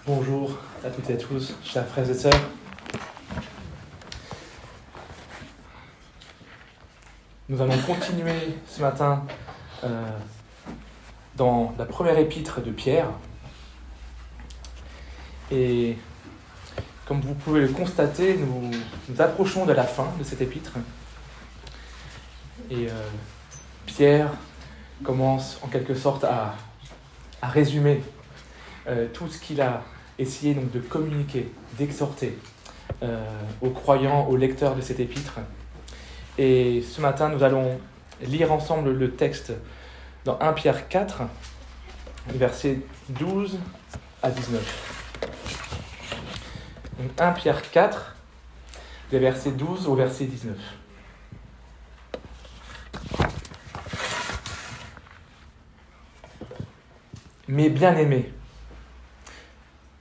Bonjour à toutes et à tous, chers frères et sœurs. Nous allons continuer ce matin dans la première épître de Pierre. Et comme vous pouvez le constater, nous approchons de la fin de cette épître. Et Pierre commence en quelque sorte à résumer tout ce qu'il a essayé donc de communiquer, d'exhorter aux croyants, aux lecteurs de cette épître. Et ce matin, nous allons lire ensemble le texte dans 1 Pierre 4, versets 12 à 19. Donc 1 Pierre 4, des versets 12 au verset 19. Mes bien-aimés,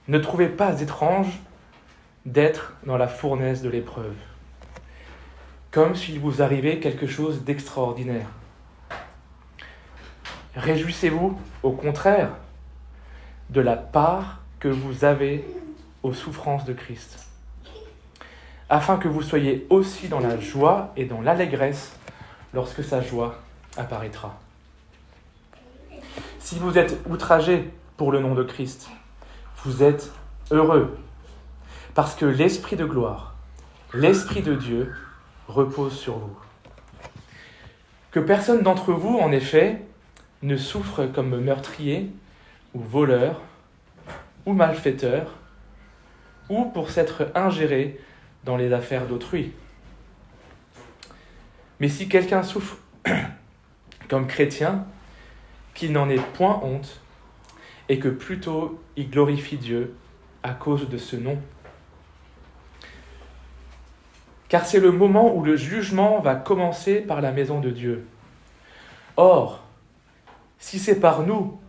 ne trouvez pas étrange d'être dans la fournaise de l'épreuve, comme s'il vous arrivait quelque chose d'extraordinaire. Réjouissez-vous, au contraire, de la part que vous avez aux souffrances de Christ, afin que vous soyez aussi dans la joie et dans l'allégresse lorsque sa joie apparaîtra. Si vous êtes outragés pour le nom de Christ, vous êtes heureux, parce que l'Esprit de gloire, l'Esprit de Dieu, repose sur vous. Que personne d'entre vous, en effet, ne souffre comme meurtrier, ou voleur, ou malfaiteur, ou pour s'être ingéré dans les affaires d'autrui. Mais si quelqu'un souffre comme chrétien, qu'il n'en ait point honte, et que plutôt il glorifie Dieu à cause de ce nom. Car c'est le moment où le jugement va commencer par la maison de Dieu. Or, si c'est par nous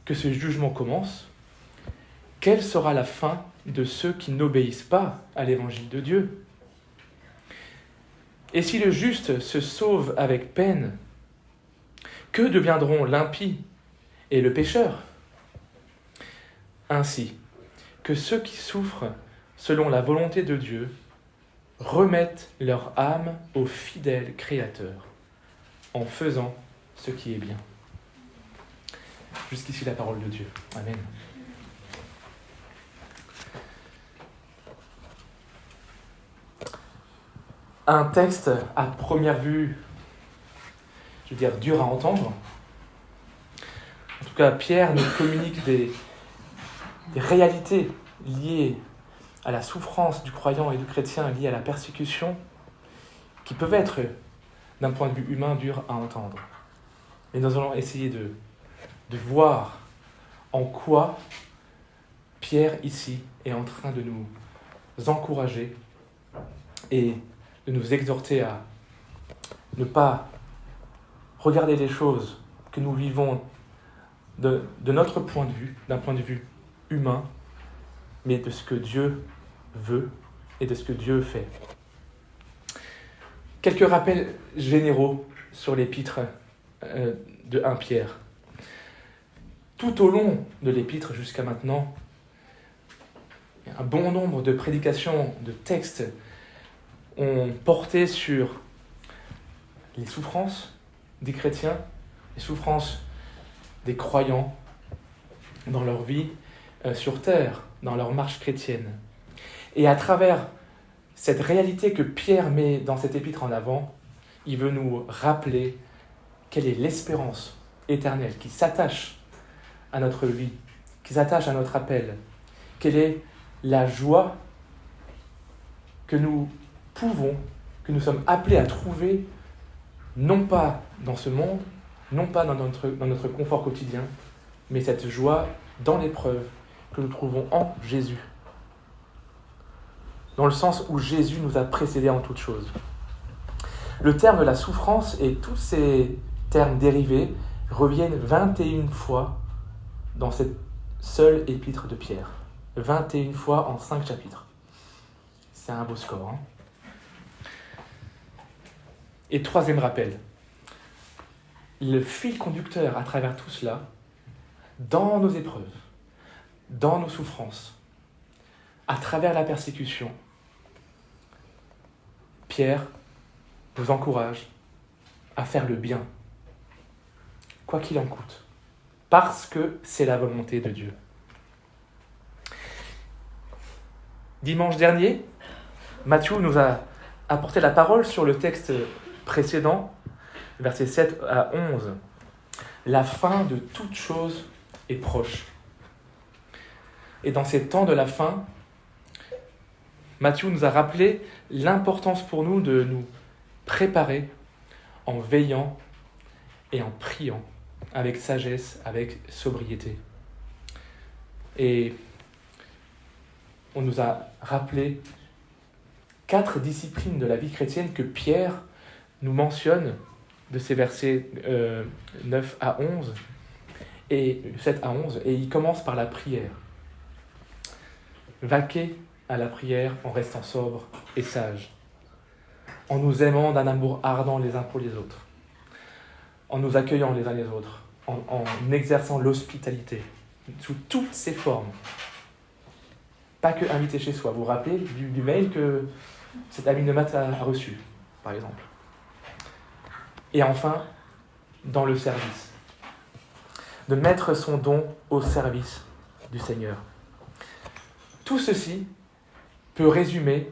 que ce jugement commence, quelle sera la fin de ceux qui n'obéissent pas à l'évangile de Dieu ? Et si le juste se sauve avec peine, que deviendront l'impie et le pécheur ? Ainsi, que ceux qui souffrent selon la volonté de Dieu remettent leur âme au fidèle Créateur en faisant ce qui est bien. Jusqu'ici la parole de Dieu. Amen. Un texte à première vue, je veux dire, dur à entendre. En tout cas, Pierre nous communique des réalités liées à la souffrance du croyant et du chrétien, liées à la persécution, qui peuvent être, d'un point de vue humain, dures à entendre. Et nous allons essayer de voir en quoi Pierre, ici, est en train de nous encourager et de nous exhorter à ne pas regarder les choses que nous vivons de notre point de vue, d'un point de vue humain, mais de ce que Dieu veut et de ce que Dieu fait. Quelques rappels généraux sur l'épître de 1 Pierre. Tout au long de l'épître jusqu'à maintenant, un bon nombre de prédications, de textes ont porté sur les souffrances des chrétiens, les souffrances des croyants dans leur vie sur terre, dans leur marche chrétienne. Et à travers cette réalité que Pierre met dans cette épître en avant, il veut nous rappeler quelle est l'espérance éternelle qui s'attache à notre vie, qui s'attache à notre appel, quelle est la joie que nous sommes appelés à trouver, non pas dans ce monde, non pas dans notre confort quotidien, mais cette joie dans l'épreuve que nous trouvons en Jésus. Dans le sens où Jésus nous a précédés en toutes choses. Le terme de la souffrance et tous ces termes dérivés reviennent 21 fois dans cette seule épître de Pierre. 21 fois en 5 chapitres. C'est un beau score. Hein ? Et troisième rappel, le fil conducteur à travers tout cela, dans nos épreuves, dans nos souffrances, à travers la persécution, Pierre vous encourage à faire le bien, quoi qu'il en coûte, parce que c'est la volonté de Dieu. Dimanche dernier, Matthieu nous a apporté la parole sur le texte précédent, versets 7 à 11. La fin de toute chose est proche. Et dans ces temps de la fin, Matthieu nous a rappelé l'importance pour nous de nous préparer en veillant et en priant, avec sagesse, avec sobriété. Et on nous a rappelé 4 disciplines de la vie chrétienne que Pierre nous mentionne de ces versets 9 à 11 et 7 à 11, et il commence par la prière. Vaquer à la prière en restant sobre et sage, en nous aimant d'un amour ardent les uns pour les autres, en nous accueillant les uns les autres, en exerçant l'hospitalité sous toutes ses formes. Pas que invité chez soi. Vous vous rappelez du mail que cet ami de maths a reçu, par exemple. Et enfin, dans le service. De mettre son don au service du Seigneur. Tout ceci peut résumer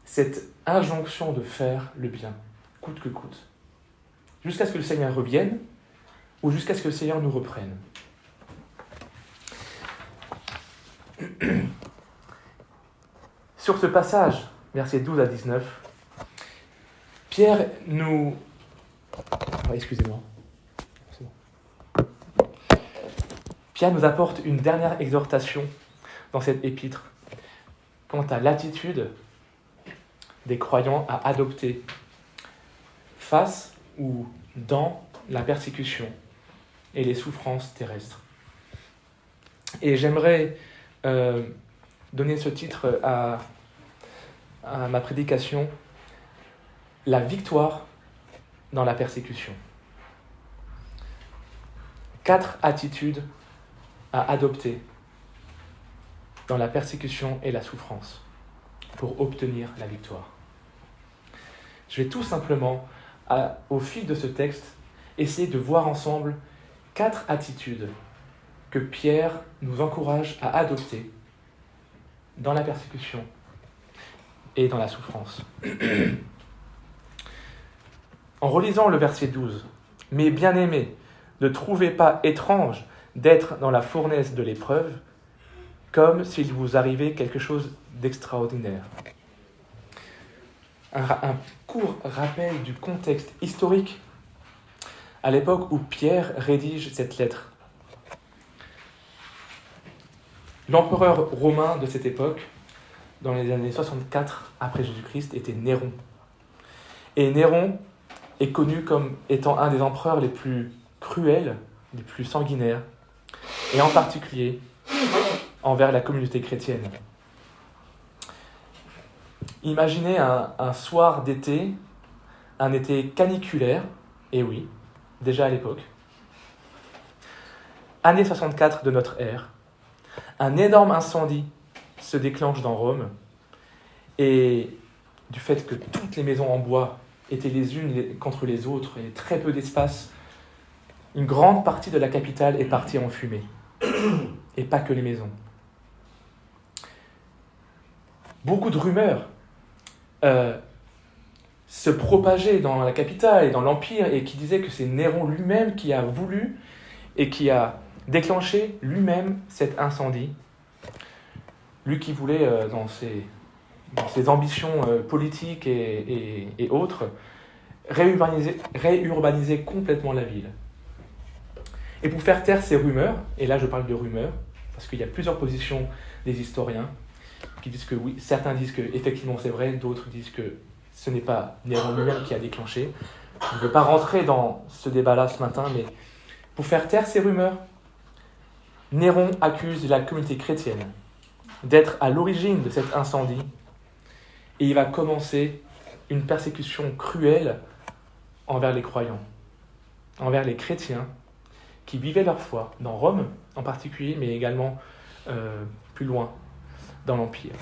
cette injonction de faire le bien, coûte que coûte. Jusqu'à ce que le Seigneur revienne, ou jusqu'à ce que le Seigneur nous reprenne. Sur ce passage, versets 12 à 19, Pierre nous... excusez-moi. C'est bon. Pierre nous apporte une dernière exhortation dans cette épître quant à l'attitude des croyants à adopter face ou dans la persécution et les souffrances terrestres. Et j'aimerais donner ce titre à ma prédication, la victoire dans la persécution. 4 attitudes à adopter dans la persécution et la souffrance pour obtenir la victoire. Je vais tout simplement, au fil de ce texte, essayer de voir ensemble 4 attitudes que Pierre nous encourage à adopter dans la persécution et dans la souffrance. En relisant le verset 12, « Mais bien-aimés, ne trouvez pas étrange d'être dans la fournaise de l'épreuve, comme s'il vous arrivait quelque chose d'extraordinaire. » Un court rappel du contexte historique à l'époque où Pierre rédige cette lettre. L'empereur romain de cette époque, dans les années 64 après Jésus-Christ, était Néron. Et Néron est connu comme étant un des empereurs les plus cruels, les plus sanguinaires, et en particulier envers la communauté chrétienne. Imaginez un soir d'été, un été caniculaire, et oui, déjà à l'époque, année 64 de notre ère, un énorme incendie se déclenche dans Rome, et du fait que toutes les maisons en bois étaient les unes contre les autres, et très peu d'espace, une grande partie de la capitale est partie en fumée, et pas que les maisons. Beaucoup de rumeurs se propageaient dans la capitale et dans l'Empire, et qui disaient que c'est Néron lui-même qui a voulu et qui a déclenché lui-même cet incendie. Lui qui voulait, dans ses ambitions politiques et autres, réurbaniser complètement la ville. Et pour faire taire ces rumeurs, et là je parle de rumeurs, parce qu'il y a plusieurs positions des historiens qui disent que oui, certains disent que effectivement c'est vrai, d'autres disent que ce n'est pas Néron lui-même qui a déclenché. Je ne veux pas rentrer dans ce débat-là ce matin, mais pour faire taire ces rumeurs, Néron accuse la communauté chrétienne d'être à l'origine de cet incendie, et il va commencer une persécution cruelle envers les croyants, envers les chrétiens, qui vivaient leur foi, dans Rome en particulier, mais également plus loin, dans l'Empire.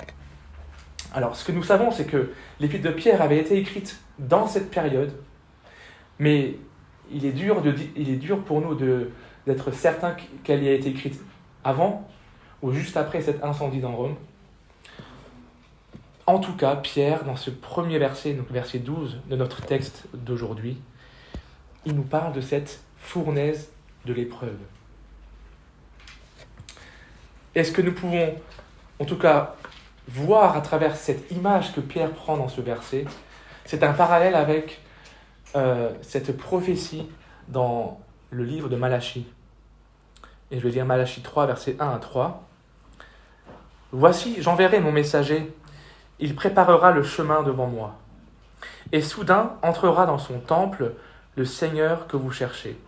Alors, ce que nous savons, c'est que l'épître de Pierre avait été écrite dans cette période, mais il est dur pour nous d'être certain qu'elle y a été écrite avant ou juste après cet incendie dans Rome. En tout cas, Pierre, dans ce premier verset, donc verset 12 de notre texte d'aujourd'hui, il nous parle de cette fournaise de l'épreuve. Est-ce que nous pouvons, en tout cas, voir à travers cette image que Pierre prend dans ce verset, c'est un parallèle avec cette prophétie dans le livre de Malachie. Et je vais lire Malachie 3, versets 1 à 3. « Voici, j'enverrai mon messager, il préparera le chemin devant moi. Et soudain entrera dans son temple le Seigneur que vous cherchez,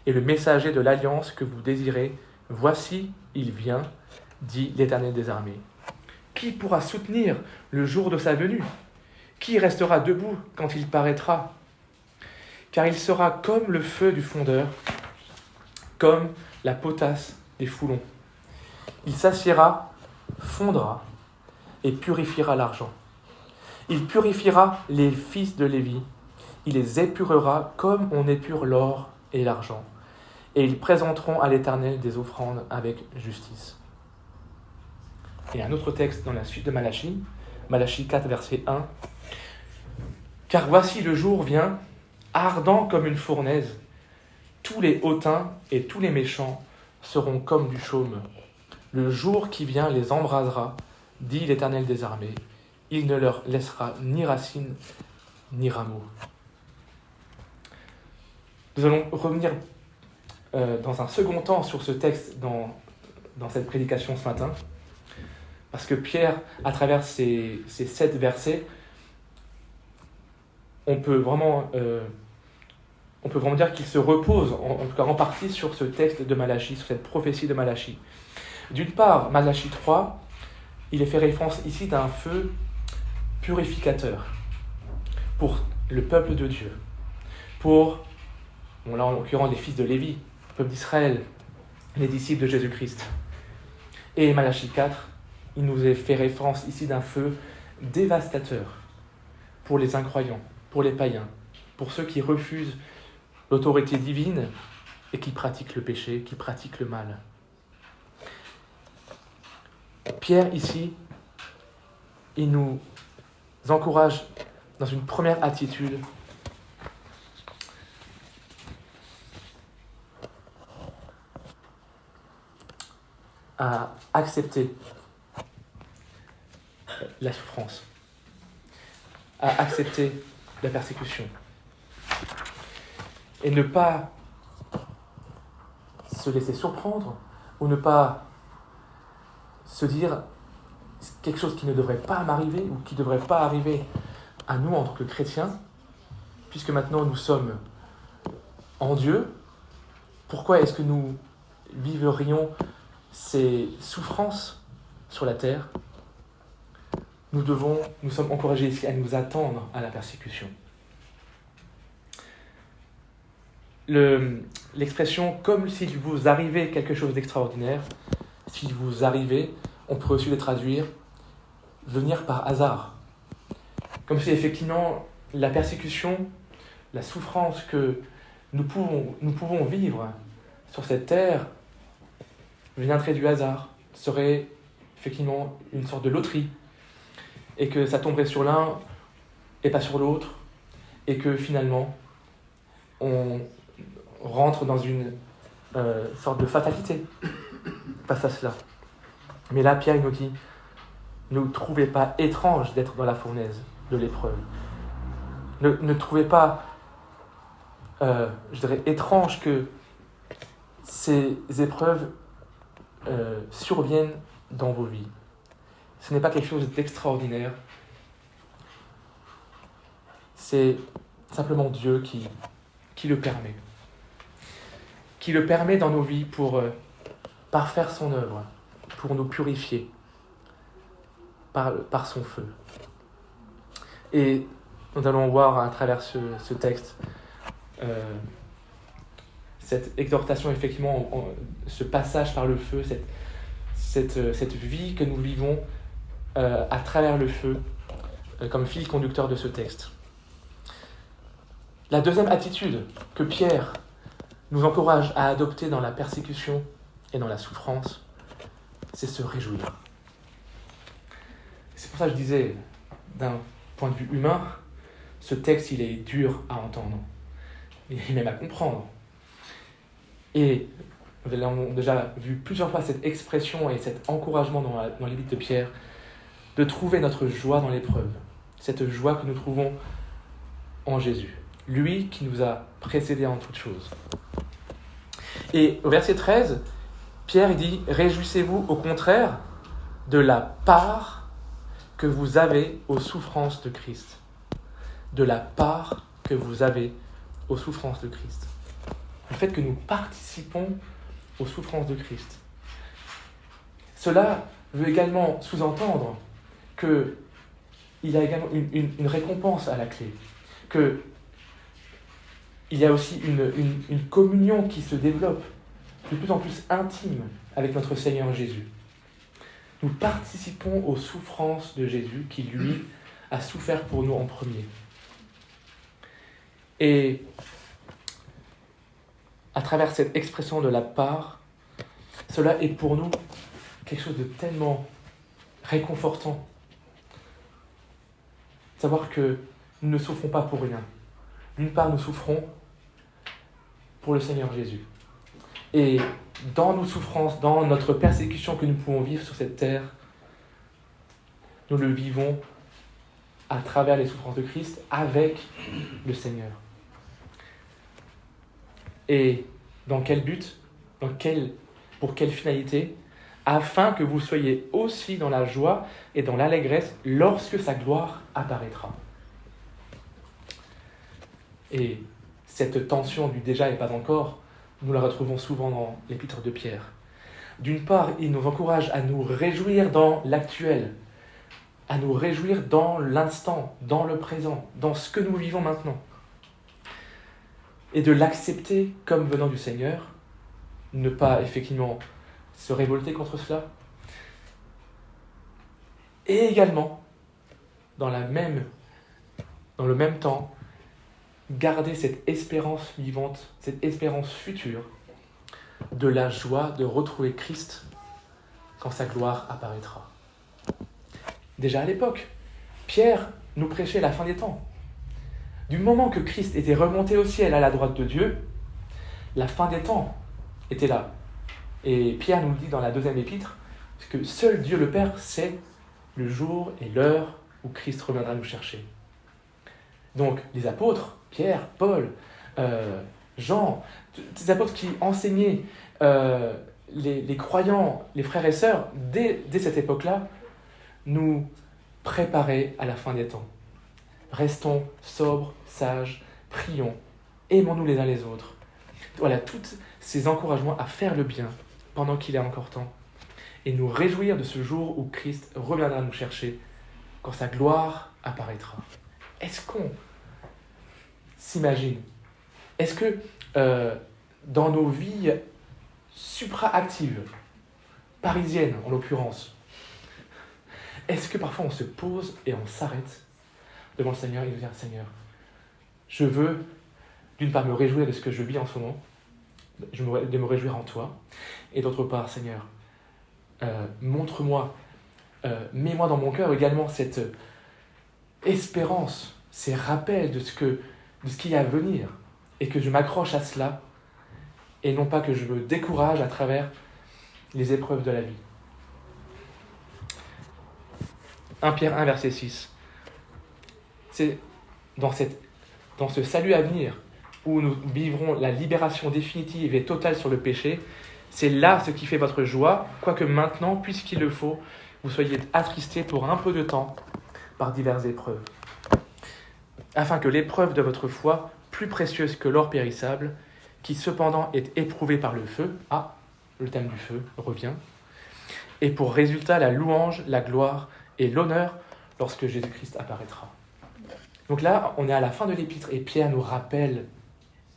et le messager de l'alliance que vous désirez. Voici, il vient, dit l'Éternel des armées. Qui pourra soutenir le jour de sa venue? Qui restera debout quand il paraîtra? Car il sera comme le feu du fondeur, comme la potasse des foulons. Il s'assiera, fondra et purifiera l'argent. Il purifiera les fils de Lévi, il les épurera comme on épure l'or et l'argent, et ils présenteront à l'Éternel des offrandes avec justice. » Et un autre texte dans la suite de Malachie, Malachie 4, verset 1. « Car voici le jour vient, ardent comme une fournaise. Tous les hautains et tous les méchants seront comme du chaume. Le jour qui vient les embrasera, dit l'Éternel des armées. Il ne leur laissera ni racine ni rameaux. » Nous allons revenir dans un second temps sur ce texte dans cette prédication ce matin. Parce que Pierre, à travers ces 7 versets, on peut vraiment dire qu'il se repose, en tout cas en partie, sur ce texte de Malachie, sur cette prophétie de Malachie. D'une part, Malachie 3, il est fait référence ici d'un feu purificateur pour le peuple de Dieu, pour, là en l'occurrence, les fils de Lévi, le peuple d'Israël, les disciples de Jésus-Christ. Et Malachie 4, il nous est fait référence ici d'un feu dévastateur pour les incroyants, pour les païens, pour ceux qui refusent l'autorité divine et qui pratiquent le péché, qui pratiquent le mal. Pierre, ici, il nous encourage dans une première attitude à accepter la souffrance, à accepter la persécution et ne pas se laisser surprendre ou ne pas se dire quelque chose qui ne devrait pas m'arriver ou qui ne devrait pas arriver à nous en tant que chrétiens, puisque maintenant nous sommes en Dieu. Pourquoi est-ce que nous vivrions ces souffrances sur la terre? Nous sommes encouragés ici à nous attendre à la persécution. L'expression « comme s'il vous arrivait quelque chose d'extraordinaire », s'il vous arrivait, on peut aussi le traduire « venir par hasard ». Comme si effectivement la persécution, la souffrance que nous pouvons vivre sur cette terre viendrait du hasard, serait effectivement une sorte de loterie, et que ça tomberait sur l'un et pas sur l'autre, et que finalement on rentre dans une sorte de fatalité face à cela. Mais là, Pierre nous dit, ne trouvez pas étrange d'être dans la fournaise de l'épreuve. Ne trouvez pas, étrange que ces épreuves surviennent dans vos vies. Ce n'est pas quelque chose d'extraordinaire. C'est simplement Dieu qui le permet. Qui le permet dans nos vies pour parfaire son œuvre, pour nous purifier par son feu. Et nous allons voir à travers ce texte cette exhortation, effectivement, ce passage par le feu, cette vie que nous vivons à travers le feu, comme fil conducteur de ce texte. La deuxième attitude que Pierre nous encourage à adopter dans la persécution et dans la souffrance, c'est se réjouir. C'est pour ça que je disais, d'un point de vue humain, ce texte, il est dur à entendre, et même à comprendre. Et nous avons déjà vu plusieurs fois cette expression et cet encouragement dans l'épître de Pierre, de trouver notre joie dans l'épreuve, cette joie que nous trouvons en Jésus, lui qui nous a précédés en toutes choses. Et au verset 13, Pierre dit « Réjouissez-vous au contraire de la part que vous avez aux souffrances de Christ. » De la part que vous avez aux souffrances de Christ. Le fait que nous participons aux souffrances de Christ. Cela veut également sous-entendre qu'il y a également une récompense à la clé, qu'il y a aussi une communion qui se développe de plus en plus intime avec notre Seigneur Jésus. Nous participons aux souffrances de Jésus qui, lui, a souffert pour nous en premier. Et à travers cette expression de la part, cela est pour nous quelque chose de tellement réconfortant. Savoir que nous ne souffrons pas pour rien. D'une part, nous souffrons pour le Seigneur Jésus. Et dans nos souffrances, dans notre persécution que nous pouvons vivre sur cette terre, nous le vivons à travers les souffrances de Christ avec le Seigneur. Et dans quel but ? Pour quelle finalité ? Afin que vous soyez aussi dans la joie et dans l'allégresse lorsque sa gloire apparaîtra. Et cette tension du déjà et pas encore, nous la retrouvons souvent dans l'épître de Pierre. D'une part, il nous encourage à nous réjouir dans l'actuel, à nous réjouir dans l'instant, dans le présent, dans ce que nous vivons maintenant. Et de l'accepter comme venant du Seigneur, ne pas effectivement se révolter contre cela. Et également, dans le même temps, garder cette espérance vivante, cette espérance future de la joie de retrouver Christ quand sa gloire apparaîtra. Déjà à l'époque, Pierre nous prêchait la fin des temps. Du moment que Christ était remonté au ciel à la droite de Dieu, la fin des temps était là. Et Pierre nous le dit dans la deuxième épître, que seul Dieu le Père sait le jour et l'heure où Christ reviendra nous chercher. Donc les apôtres, Pierre, Paul, Jean, ces apôtres qui enseignaient les croyants, les frères et sœurs, dès cette époque-là, nous préparaient à la fin des temps. Restons sobres, sages, prions, aimons-nous les uns les autres. Voilà, tous ces encouragements à faire le bien pendant qu'il est encore temps et nous réjouir de ce jour où Christ reviendra nous chercher quand sa gloire apparaîtra. Est-ce qu'on s'imagine ? Est-ce que dans nos vies supra-actives, parisiennes en l'occurrence, est-ce que parfois on se pose et on s'arrête devant le Seigneur et nous dire « Seigneur, je veux d'une part me réjouir de ce que je vis en ce moment, de me réjouir en toi, et d'autre part, Seigneur, montre-moi, mets-moi dans mon cœur également cette espérance, ces rappels de ce qui est à venir, et que je m'accroche à cela, et non pas que je me décourage à travers les épreuves de la vie. » 1 Pierre 1, verset 6. C'est dans ce salut à venir, où nous vivrons la libération définitive et totale sur le péché, c'est là ce qui fait votre joie, quoique maintenant, puisqu'il le faut, vous soyez attristés pour un peu de temps par diverses épreuves, afin que l'épreuve de votre foi, plus précieuse que l'or périssable, qui cependant est éprouvé par le feu, le thème du feu revient, et pour résultat la louange, la gloire et l'honneur lorsque Jésus-Christ apparaîtra. Donc là, on est à la fin de l'épître et Pierre nous rappelle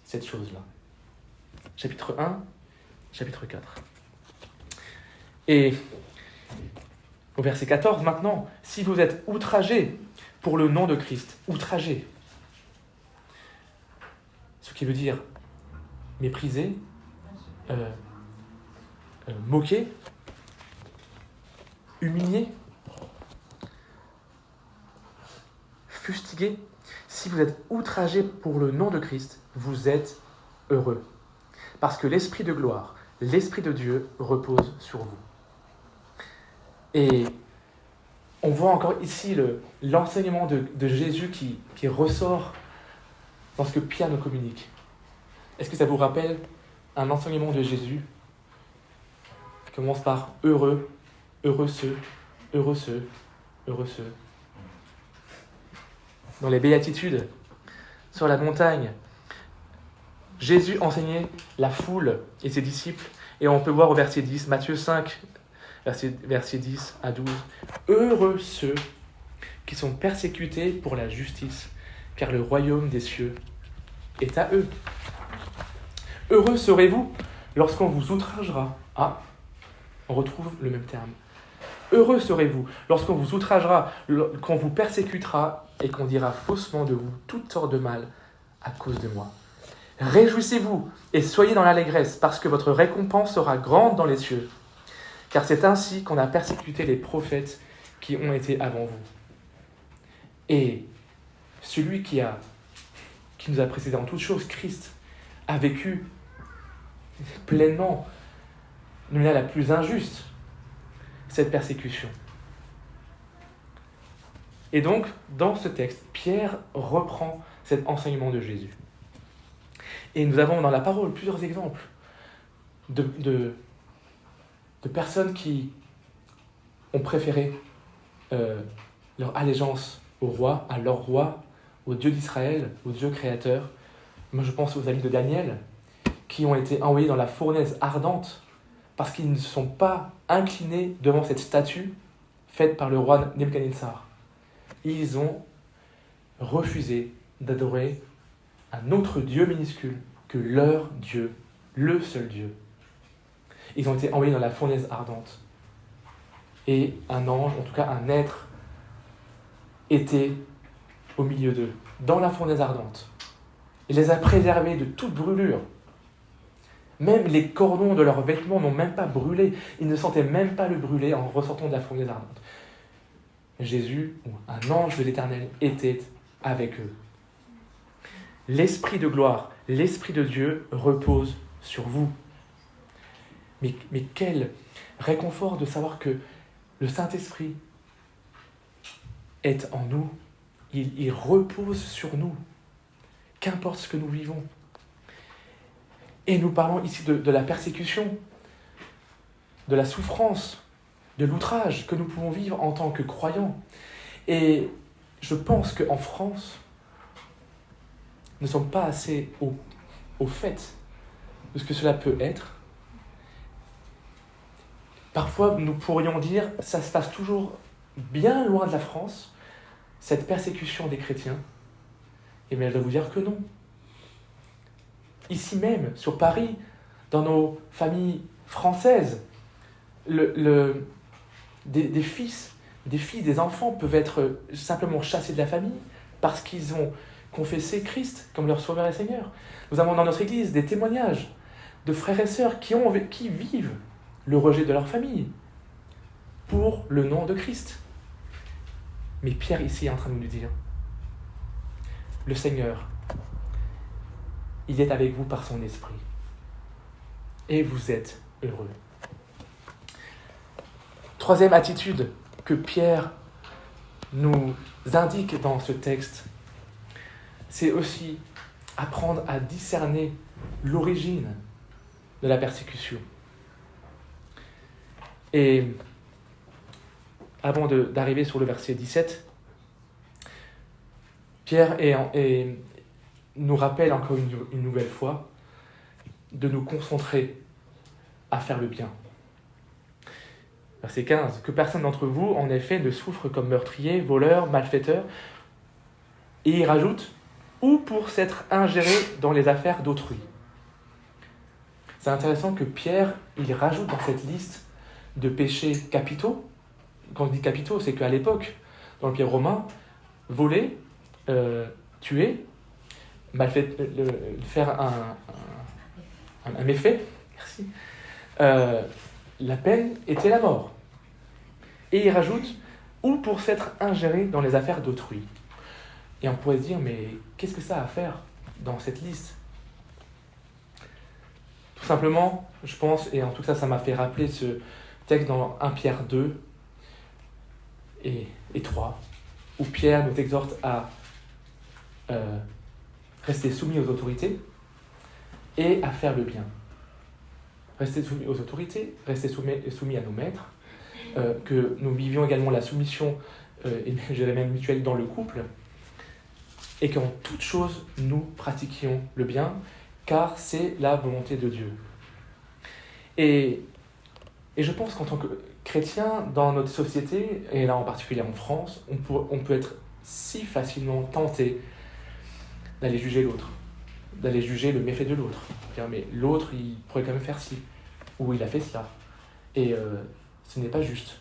cette chose-là. chapitre 1, chapitre 4. Et au verset 14 maintenant, si vous êtes outragés pour le nom de Christ, outragés, ce qui veut dire méprisé, moqué, humilié, fustigué. Si vous êtes outragés pour le nom de Christ, vous êtes heureux. Parce que l'Esprit de gloire, l'Esprit de Dieu repose sur vous. Et on voit encore ici l'enseignement de Jésus qui ressort dans ce que Pierre nous communique. Est-ce que ça vous rappelle un enseignement de Jésus qui commence par heureux, heureux ceux, heureux ceux, heureux ceux. Dans les béatitudes, sur la montagne, Jésus enseignait la foule et ses disciples, et on peut voir au verset 10, Matthieu 5, verset 10 à 12, « Heureux ceux qui sont persécutés pour la justice, car le royaume des cieux est à eux. Heureux serez-vous lorsqu'on vous outragera. » Ah, on retrouve le même terme. Heureux serez-vous lorsqu'on vous outragera, qu'on vous persécutera et qu'on dira faussement de vous toutes sortes de mal à cause de moi. Réjouissez-vous et soyez dans l'allégresse, parce que votre récompense sera grande dans les cieux. Car c'est ainsi qu'on a persécuté les prophètes qui ont été avant vous. Et celui qui nous a précédés en toutes choses, Christ, a vécu pleinement, de manière la plus injuste, cette persécution. Et donc, dans ce texte, Pierre reprend cet enseignement de Jésus. Et nous avons dans la parole plusieurs exemples de personnes qui ont préféré leur allégeance au roi, à leur roi, au Dieu d'Israël, au Dieu créateur. Moi, je pense aux amis de Daniel, qui ont été envoyés dans la fournaise ardente parce qu'ils ne se sont pas inclinés devant cette statue faite par le roi Nebuchadnezzar. Ils ont refusé d'adorer un autre Dieu minuscule que leur Dieu, le seul Dieu. Ils ont été envoyés dans la fournaise ardente. Et un ange, en tout cas un être, était au milieu d'eux, dans la fournaise ardente. Il les a préservés de toute brûlure. Même les cordons de leurs vêtements n'ont même pas brûlé. Ils ne sentaient même pas le brûler en ressortant de la fournaise ardente. Jésus, ou un ange de l'Éternel, était avec eux. L'Esprit de gloire, l'Esprit de Dieu repose sur vous. Mais quel réconfort de savoir que le Saint-Esprit est en nous. Il repose sur nous, qu'importe ce que nous vivons. Et nous parlons ici de la persécution, de la souffrance, de l'outrage que nous pouvons vivre en tant que croyants. Et je pense qu'en France, nous ne sommes pas assez au fait de ce que cela peut être. Parfois, nous pourrions dire, ça se passe toujours bien loin de la France, cette persécution des chrétiens. Et bien, je dois vous dire que non. Ici même, sur Paris, dans nos familles françaises, des fils, des filles, des enfants peuvent être simplement chassés de la famille parce qu'ils ont confessé Christ comme leur Sauveur et Seigneur. Nous avons dans notre Église des témoignages de frères et sœurs qui vivent le rejet de leur famille pour le nom de Christ. Mais Pierre ici est en train de nous dire, le Seigneur, il est avec vous par son esprit. Et vous êtes heureux. Troisième attitude que Pierre nous indique dans ce texte, c'est aussi apprendre à discerner l'origine de la persécution. Et avant d'arriver sur le verset 17, Pierre nous rappelle encore une nouvelle fois de nous concentrer à faire le bien. Verset 15. « Que personne d'entre vous, en effet, ne souffre comme meurtrier, voleur, malfaiteur. » Et il rajoute « ou pour s'être ingéré dans les affaires d'autrui. » c'est intéressant que Pierre, il rajoute dans cette liste de péchés capitaux. Quand on dit capitaux, c'est qu'à l'époque, dans l'Empire romain, voler, tuer, faire un méfait, merci, la peine était la mort. Et il rajoute, ou pour s'être ingéré dans les affaires d'autrui. Et on pourrait se dire, mais qu'est-ce que ça a à faire dans cette liste ? Tout simplement, je pense, et en tout cas ça m'a fait rappeler ce texte dans 1 Pierre 2 et 3, où Pierre nous exhorte à rester soumis aux autorités et à faire le bien. Rester soumis aux autorités, rester soumis à nos maîtres, que nous vivions également la soumission, et je dirais même mutuelle, dans le couple, et qu'en toute chose, nous pratiquions le bien, car c'est la volonté de Dieu. Et je pense qu'en tant que chrétien, dans notre société, et là en particulier en France, on peut être si facilement tenté d'aller juger l'autre, d'aller juger le méfait de l'autre. Dire, mais l'autre, il pourrait quand même faire ci, ou il a fait cela. Et ce n'est pas juste.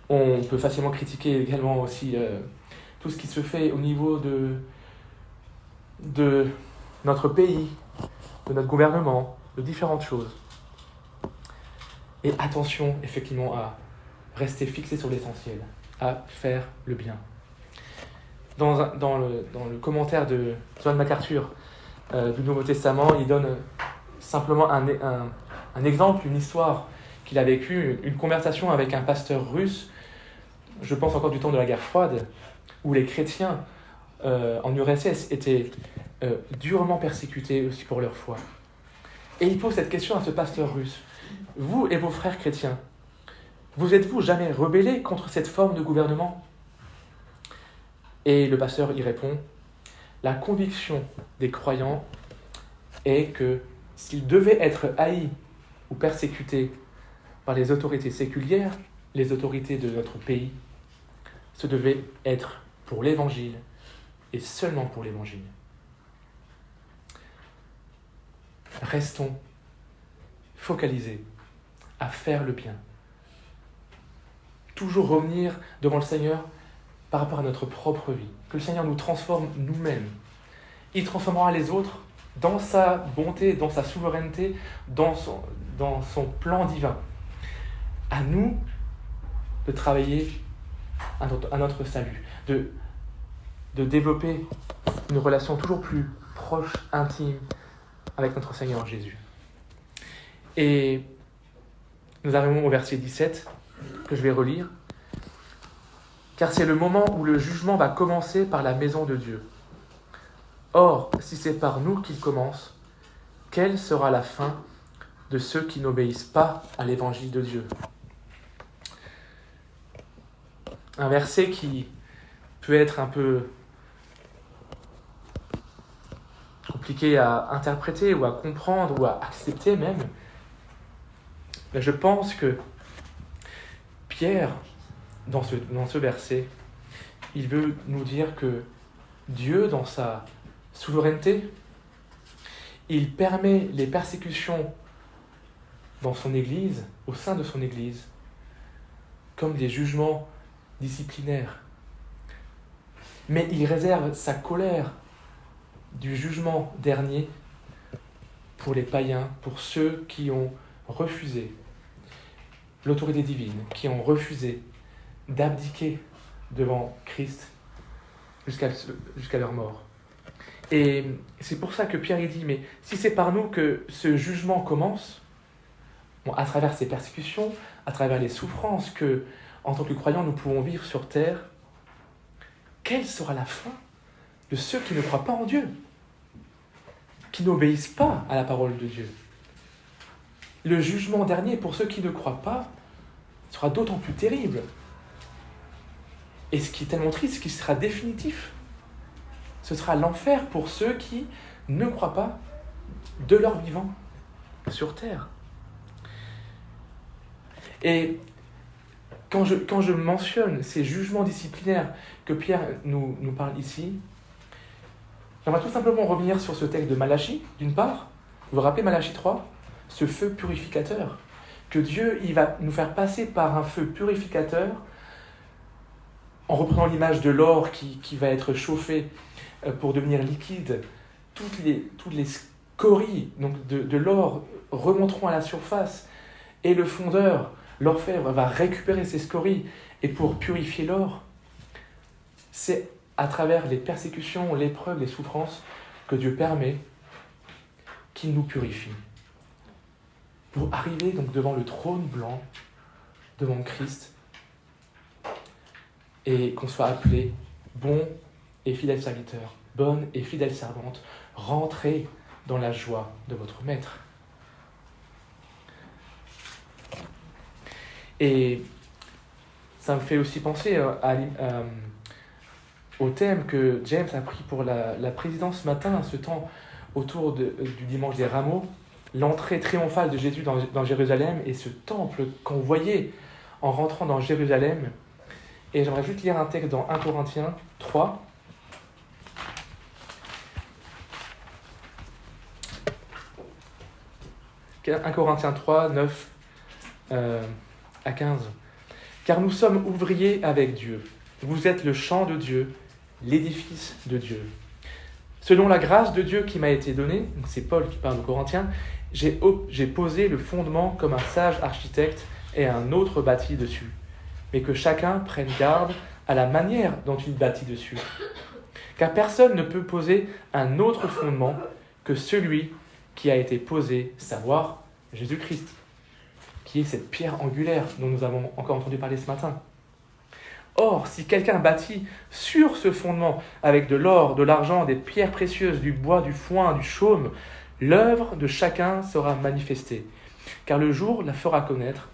On peut facilement critiquer également aussi tout ce qui se fait au niveau de notre pays, de notre gouvernement, de différentes choses. Et attention, effectivement, à rester fixé sur l'essentiel, à faire le bien. Dans le commentaire de John MacArthur du Nouveau Testament, il donne simplement un exemple, une histoire qu'il a vécue, une conversation avec un pasteur russe, je pense encore du temps de la guerre froide, où les chrétiens en URSS étaient durement persécutés aussi pour leur foi. Et il pose cette question à ce pasteur russe. Vous et vos frères chrétiens, vous êtes-vous jamais rebellés contre cette forme de gouvernement ? Et le pasteur y répond, la conviction des croyants est que s'ils devaient être haïs ou persécutés par les autorités séculières, les autorités de notre pays, ce devait être pour l'Évangile et seulement pour l'Évangile. Restons focalisés à faire le bien. Toujours revenir devant le Seigneur par rapport à notre propre vie. Que le Seigneur nous transforme nous-mêmes. Il transformera les autres dans sa bonté, dans sa souveraineté, dans son plan divin. À nous de travailler à notre salut, de développer une relation toujours plus proche, intime avec notre Seigneur Jésus. Et nous arrivons au verset 17, que je vais relire. Car c'est le moment où le jugement va commencer par la maison de Dieu. Or, si c'est par nous qu'il commence, quelle sera la fin de ceux qui n'obéissent pas à l'évangile de Dieu ? Un verset qui peut être un peu compliqué à interpréter ou à comprendre ou à accepter même. Mais je pense que Pierre, dans ce verset, il veut nous dire que Dieu, dans sa souveraineté, il permet les persécutions dans son Église, au sein de son Église, comme des jugements disciplinaires. Mais il réserve sa colère du jugement dernier pour les païens, pour ceux qui ont refusé l'autorité divine, qui ont refusé d'abdiquer devant Christ jusqu'à leur mort. Et c'est pour ça que Pierre dit, mais si c'est par nous que ce jugement commence, à travers ces persécutions, à travers les souffrances que, en tant que croyants, nous pouvons vivre sur terre, quelle sera la fin de ceux qui ne croient pas en Dieu, qui n'obéissent pas à la parole de Dieu? Le jugement dernier, pour ceux qui ne croient pas, sera d'autant plus terrible. Et ce qui est tellement triste, ce qui sera définitif, ce sera l'enfer pour ceux qui ne croient pas de leur vivant sur terre. Et quand je mentionne ces jugements disciplinaires que Pierre nous parle ici, j'aimerais tout simplement revenir sur ce texte de Malachie, d'une part, Vous vous rappelez Malachie 3 ? Ce feu purificateur. Que Dieu, il va nous faire passer par un feu purificateur en reprenant l'image de l'or qui va être chauffé pour devenir liquide. Toutes les scories donc de l'or remonteront à la surface et le fondeur, l'orfèvre, va récupérer ces scories. Et pour purifier l'or, c'est à travers les persécutions, l'épreuve, les souffrances que Dieu permet qu'il nous purifie. Pour arriver donc devant le trône blanc, devant Christ, et qu'on soit appelé bon et fidèle serviteur, bonne et fidèle servante, rentrez dans la joie de votre maître. Et ça me fait aussi penser au thème que James a pris pour la présidence ce matin, ce temps autour du dimanche des rameaux, l'entrée triomphale de Jésus dans Jérusalem et ce temple qu'on voyait en rentrant dans Jérusalem. Et j'aimerais juste lire un texte dans 1 Corinthiens 3. « 1 Corinthiens 3, 9 à 15. « Car nous sommes ouvriers avec Dieu. Vous êtes le champ de Dieu, l'édifice de Dieu. Selon la grâce de Dieu qui m'a été donnée, » donc c'est Paul qui parle aux Corinthiens, « j'ai posé le fondement comme un sage architecte et un autre bâtit dessus. Mais que chacun prenne garde à la manière dont il bâtit dessus. Car personne ne peut poser un autre fondement que celui qui a été posé, savoir Jésus-Christ, qui est cette pierre angulaire dont nous avons encore entendu parler ce matin. Or, si quelqu'un bâtit sur ce fondement avec de l'or, de l'argent, des pierres précieuses, du bois, du foin, du chaume, l'œuvre de chacun sera manifestée, car le jour la fera connaître,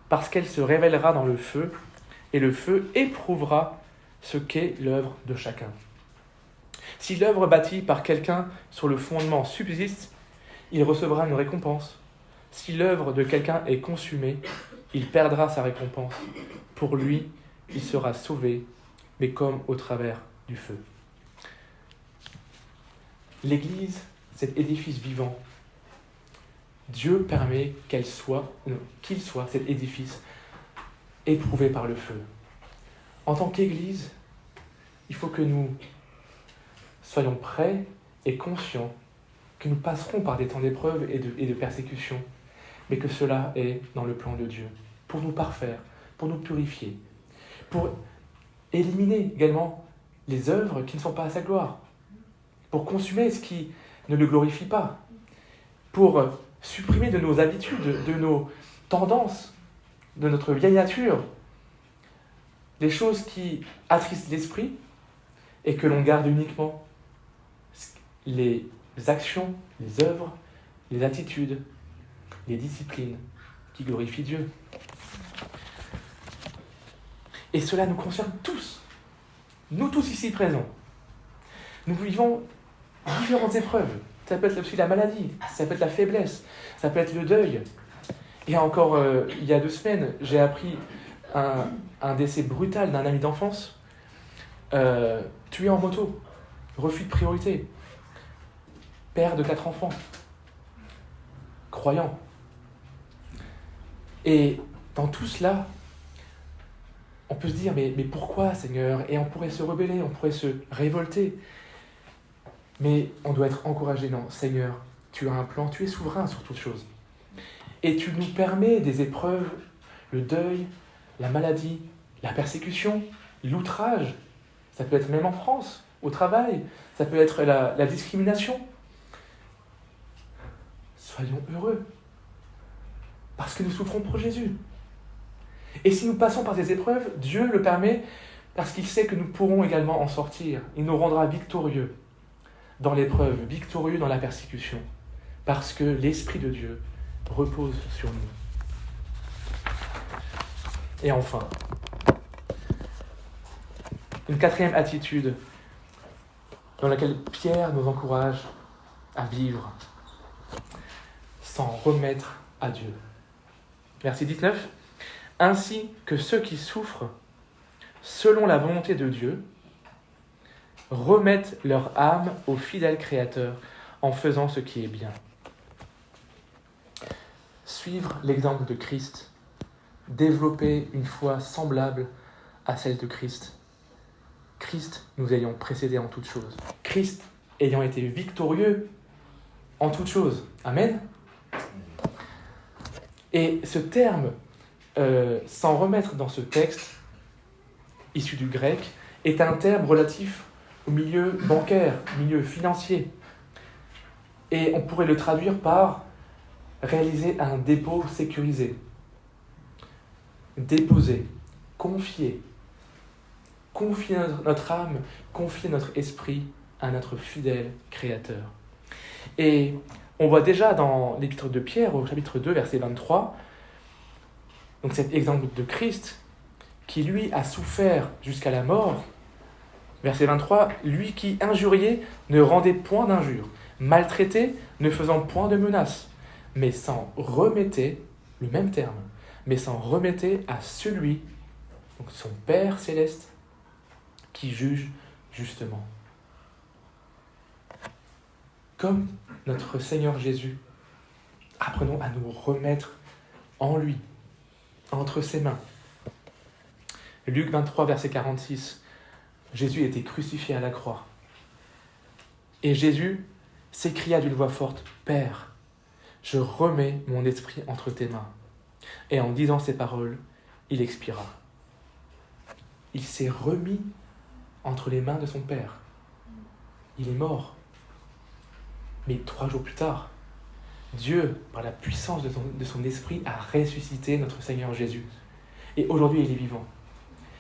parce qu'elle se révélera dans le feu, et le feu éprouvera ce qu'est l'œuvre de chacun. Si l'œuvre bâtie par quelqu'un sur le fondement subsiste, il recevra une récompense. Si l'œuvre de quelqu'un est consumée, il perdra sa récompense. Pour lui, il sera sauvé, mais comme au travers du feu. L'Église, cet édifice vivant, Dieu permet qu'il soit, cet édifice, éprouvé par le feu. En tant qu'Église, il faut que nous soyons prêts et conscients que nous passerons par des temps d'épreuve et de persécution, mais que cela est dans le plan de Dieu, pour nous parfaire, pour nous purifier, pour éliminer également les œuvres qui ne sont pas à sa gloire, pour consumer ce qui ne le glorifie pas, pour supprimer de nos habitudes, de nos tendances, de notre vieille nature, des choses qui attristent l'esprit et que l'on garde uniquement les actions, les œuvres, les attitudes, les disciplines qui glorifient Dieu. Et cela nous concerne tous, nous tous ici présents. Nous vivons différentes épreuves. Ça peut être aussi la maladie, ça peut être la faiblesse, ça peut être le deuil. Et encore, il y a 2 semaines, j'ai appris un décès brutal d'un ami d'enfance, tué en moto, refus de priorité, père de 4 enfants, croyant. Et dans tout cela, on peut se dire, mais pourquoi, Seigneur ? Et on pourrait se rebeller, on pourrait se révolter. Mais on doit être encouragé. Non, Seigneur, tu as un plan, tu es souverain sur toutes choses. Et tu nous permets des épreuves, le deuil, la maladie, la persécution, l'outrage. Ça peut être même en France, au travail. Ça peut être la discrimination. Soyons heureux. Parce que nous souffrons pour Jésus. Et si nous passons par ces épreuves, Dieu le permet parce qu'il sait que nous pourrons également en sortir. Il nous rendra victorieux dans l'épreuve, victorieux dans la persécution. Parce que l'Esprit de Dieu repose sur nous. Et enfin, une 4e attitude dans laquelle Pierre nous encourage à vivre, s'en remettre à Dieu. Verset 19. Ainsi que ceux qui souffrent selon la volonté de Dieu remettent leur âme au fidèle Créateur en faisant ce qui est bien. suivre l'exemple de Christ, développer une foi semblable à celle de Christ. Christ nous ayant précédés en toutes choses. Christ ayant été victorieux en toutes choses. Amen. Et ce terme, sans remettre dans ce texte, issu du grec, est un terme relatif au milieu bancaire, au milieu financier. Et on pourrait le traduire par réaliser un dépôt sécurisé. Déposer, confier. Confier notre âme, confier notre esprit à notre fidèle Créateur. Et on voit déjà dans l'épître de Pierre, au chapitre 2, verset 23, donc cet exemple de Christ, qui lui a souffert jusqu'à la mort. Verset 23, lui qui injuriait ne rendait point d'injure, maltraité ne faisant point de menaces, mais s'en remettait, le même terme, mais s'en remettait à celui, donc son Père céleste, qui juge justement. Comme notre Seigneur Jésus, apprenons à nous remettre en lui, entre ses mains. Luc 23, verset 46, Jésus était crucifié à la croix. Et Jésus s'écria d'une voix forte, « Père, je remets mon esprit entre tes mains. » Et en disant ces paroles, il expira. Il s'est remis entre les mains de son Père. Il est mort. Mais 3 jours plus tard, Dieu, par la puissance de son esprit, a ressuscité notre Seigneur Jésus. Et aujourd'hui, il est vivant.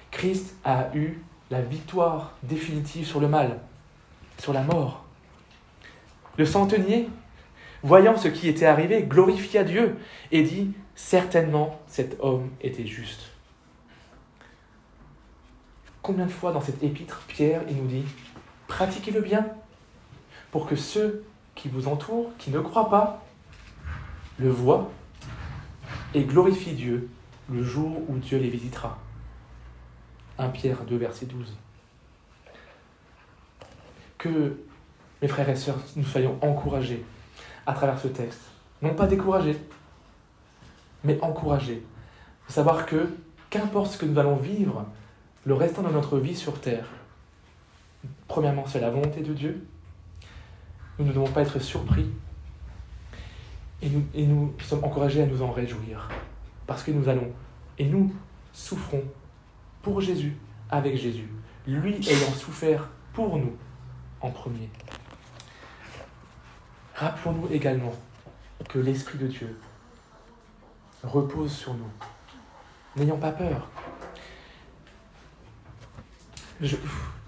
Christ a eu la victoire définitive sur le mal, sur la mort. Le centenier, voyant ce qui était arrivé, glorifia Dieu et dit « Certainement, cet homme était juste. » Combien de fois dans cette épître, Pierre, il nous dit « Pratiquez le bien pour que ceux qui vous entourent, qui ne croient pas, le voient et glorifient Dieu le jour où Dieu les visitera. » 1 Pierre 2, verset 12. Que, mes frères et sœurs, nous soyons encouragés à travers ce texte. Non pas découragés, mais encouragés. De savoir que, qu'importe ce que nous allons vivre, le restant de notre vie sur terre, premièrement, c'est la volonté de Dieu. Nous ne devons pas être surpris. Et nous sommes encouragés à nous en réjouir. Parce que nous souffrons pour Jésus, avec Jésus. Lui ayant souffert pour nous en premier. Rappelons-nous également que l'Esprit de Dieu repose sur nous. N'ayons pas peur. Je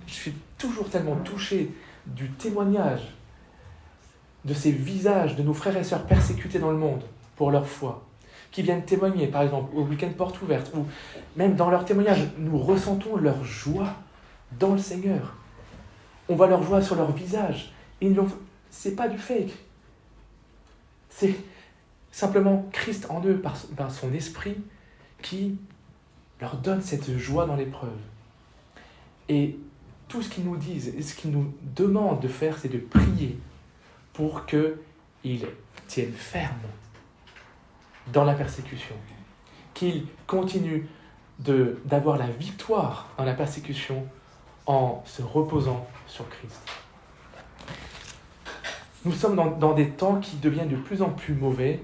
suis toujours tellement touché du témoignage de ces visages de nos frères et sœurs persécutés dans le monde pour leur foi, qui viennent témoigner, par exemple, au week-end porte ouverte, ou même dans leur témoignage, nous ressentons leur joie dans le Seigneur. On voit leur joie sur leur visage. Et c'est pas du fake. C'est simplement Christ en eux, par son esprit, qui leur donne cette joie dans l'épreuve. Et tout ce qu'ils nous disent, et ce qu'ils nous demandent de faire, c'est de prier pour qu'ils tiennent ferme dans la persécution, qu'ils continuent d'avoir la victoire dans la persécution en se reposant sur Christ. Nous sommes dans des temps qui deviennent de plus en plus mauvais,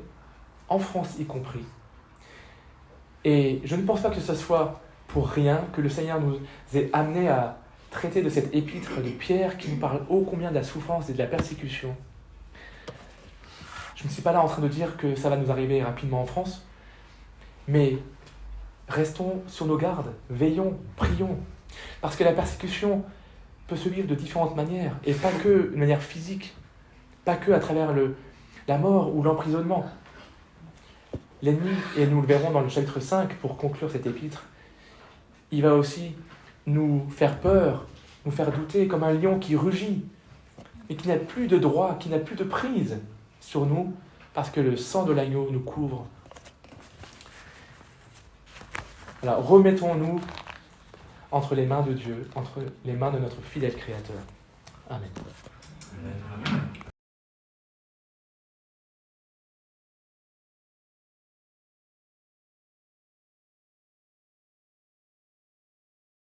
en France y compris. Et je ne pense pas que ce soit pour rien que le Seigneur nous ait amenés à traiter de cette épître de Pierre qui nous parle ô combien de la souffrance et de la persécution. Je ne suis pas là en train de dire que ça va nous arriver rapidement en France, mais restons sur nos gardes, veillons, prions, parce que la persécution peut se vivre de différentes manières, et pas que de manière physique, pas que à travers la mort ou l'emprisonnement. L'ennemi, et nous le verrons dans le chapitre 5 pour conclure cette épître, il va aussi nous faire peur, nous faire douter comme un lion qui rugit, et qui n'a plus de droit, qui n'a plus de prise sur nous, parce que le sang de l'agneau nous couvre. Voilà, remettons-nous entre les mains de Dieu, entre les mains de notre fidèle Créateur. Amen.